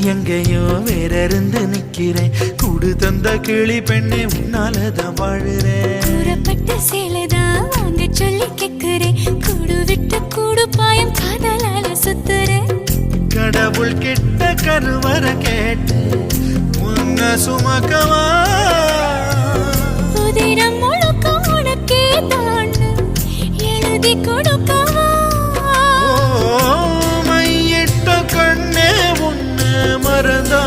எங்கேயோ வேற இருந்து நிக்கிறேன். கூடு தந்த கிளி பெண்ணே உன்னாலதான் வாழுறேன். கூறப்பட்ட சேலைதான் வாங்க சொல்லி கேக்குறேன். கூடு விட்டு கூடு பாயம் காதலால சுத்துறேன். கடவுள் கிட்ட கருவற கேட்டு உன்ன சுமக்கவா? புதினம் முழுக்க உனக்கே தான் எழுதி கொடுக்கவா? மையிட்ட கண்ணே உன்ன மறந்தா